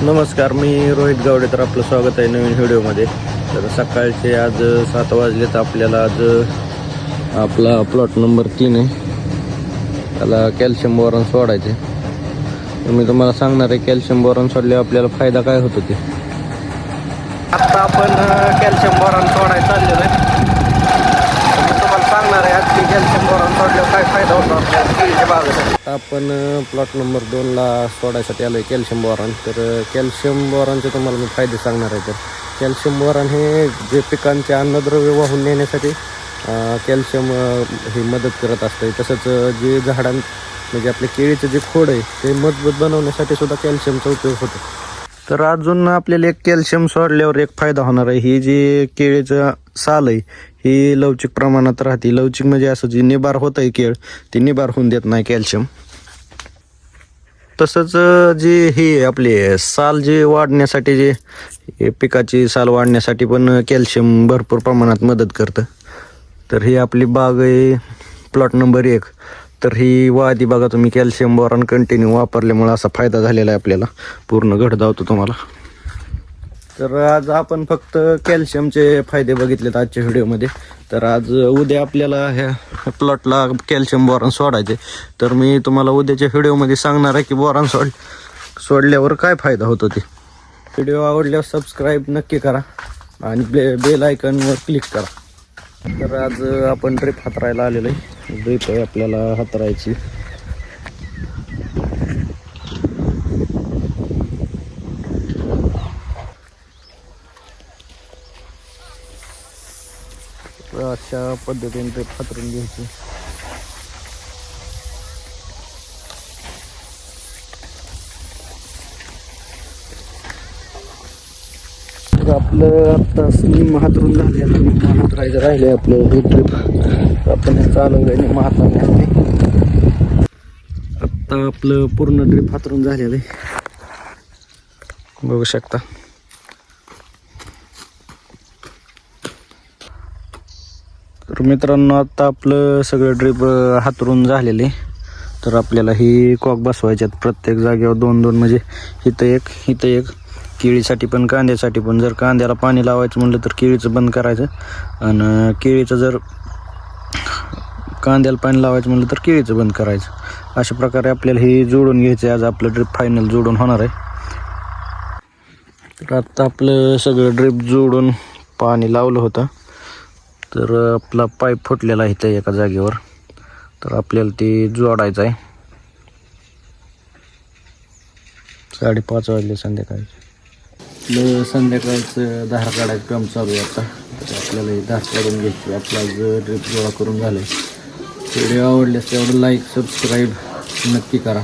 नमस्कार, मी रोहित गावडे. तर आपलं स्वागत आहे नवीन व्हिडिओमध्ये. तर सकाळचे आज 7 वाजले. तर आपल्याला आज आपला प्लॉट नंबर 3 आहे, त्याला कॅल्शियम बोरॉन सोडायचे. तर मी तुम्हाला सांगणार आहे कॅल्शियम बोरॉन सोडल्यावर आपल्याला फायदा काय होतो ते. आता आपण कॅल्शियम बोरॉन सोडायला चाललेलो आहे. मी तुम्हाला सांगणार आहे आज कॅल्शियम बोरॉन सोडल्यावर काय फायदा होतो आपल्याला केळीच्या बागेसाठी. आपण प्लॉट नंबर 2ला सोडायसाठी आलो आहे कॅल्शियम बोरॉन. तर कॅल्शियम बोरॉनचे तुम्हाला मी फायदे सांगणार आहे. तर कॅल्शियम बोरॉन हे जे पिकांचे अन्नद्रव्य वाहून नेण्यासाठी कॅल्शियम हे मदत करत असते. तसंच जे झाडां म्हणजे आपल्या केळीचं जे खोड आहे ते मजबूत बनवण्यासाठी सुद्धा कॅल्शियमचा उपयोग होतो. तर अजून आपल्याला एक कॅल्शियम सोडल्यावर एक फायदा होणार आहे. ही जी केळीचं साल आहे ही लवचिक प्रमाणात राहते. लवचिक म्हणजे असं जी निबार होत आहे केळ, ती निबार होऊन देत नाही कॅल्शियम. तसंच जी ही आपली साल जी वाढण्यासाठी, जे पिकाची साल वाढण्यासाठी पण कॅल्शियम भरपूर प्रमाणात मदत करतं. तर ही आपली बाग आहे प्लॉट नंबर 1. तर ही वादी बघा तुम्ही, कॅल्शियम बोरॉन कंटिन्यू वापरल्यामुळे असा फायदा झालेला आहे आपल्याला. पूर्ण घड दावतो तुम्हाला. तर आज आपण फक्त कॅल्शियमचे फायदे बघितलेत आजच्या व्हिडिओमध्ये. तर आज उद्या आपल्याला ह्या प्लॉटला कॅल्शियम बोरॉन सोडायचे. तर मी तुम्हाला उद्याच्या व्हिडिओमध्ये सांगणार आहे की बोरॉन सोडल्यावर काय फायदा होतो ते. व्हिडिओ आवडल्यावर सबस्क्राईब नक्की करा आणि बेल आयकॉनवर क्लिक करा. तर आज आपण ड्रिप हातरायला आलेलो आहे. ड्रिप आहे आपल्याला हातरायची. अशा पद्धतीने ड्रिप हातरून घ्यायची. आपलं आता निम्म हातरून झाले. आता निम्म हातरायचं राहिले आपलं हे ड्रिप. आपण चालवलं निम्म हाताने असते. आत्ता आपलं पूर्ण ड्रिप हातरून झालेलं आहे, बघू शकता. तर मित्रांनो, आता आपलं सगळं ड्रिप हातरून झालेलं आहे. तर आपल्याला ही कॉक बसवायच्यात प्रत्येक जागेवर 2-2, म्हणजे इथं एक केळीसाठी पण कांद्यासाठी पण. जर कांद्याला पाणी लावायचं म्हणलं तर केळीचं बंद करायचं, आणि केळीचं जर कांद्याला पाणी लावायचं म्हणलं तर केळीचं बंद करायचं. अशा प्रकारे आपल्याला हे जोडून घ्यायचं. आज आपलं ड्रिप फायनल जोडून होणार आहे. तर आत्ता आपलं सगळं ड्रिप जोडून पाणी लावलं होतं. तर आपला पाईप फुटलेला आहे इथं एका जागेवर. तर आपल्याला ते जोडायचं आहे. 5:30 वाजले संध्याकाळी. आपलं संध्याकाळचं धार काढायचं काम चालू आहे आता. तर आपल्याला हे धार काढून घ्यायची. आपला जो ड्रिप गोळा करून झालं आहे. व्हिडिओ आवडल्यास तेवढं लाईक सबस्क्राईब नक्की करा.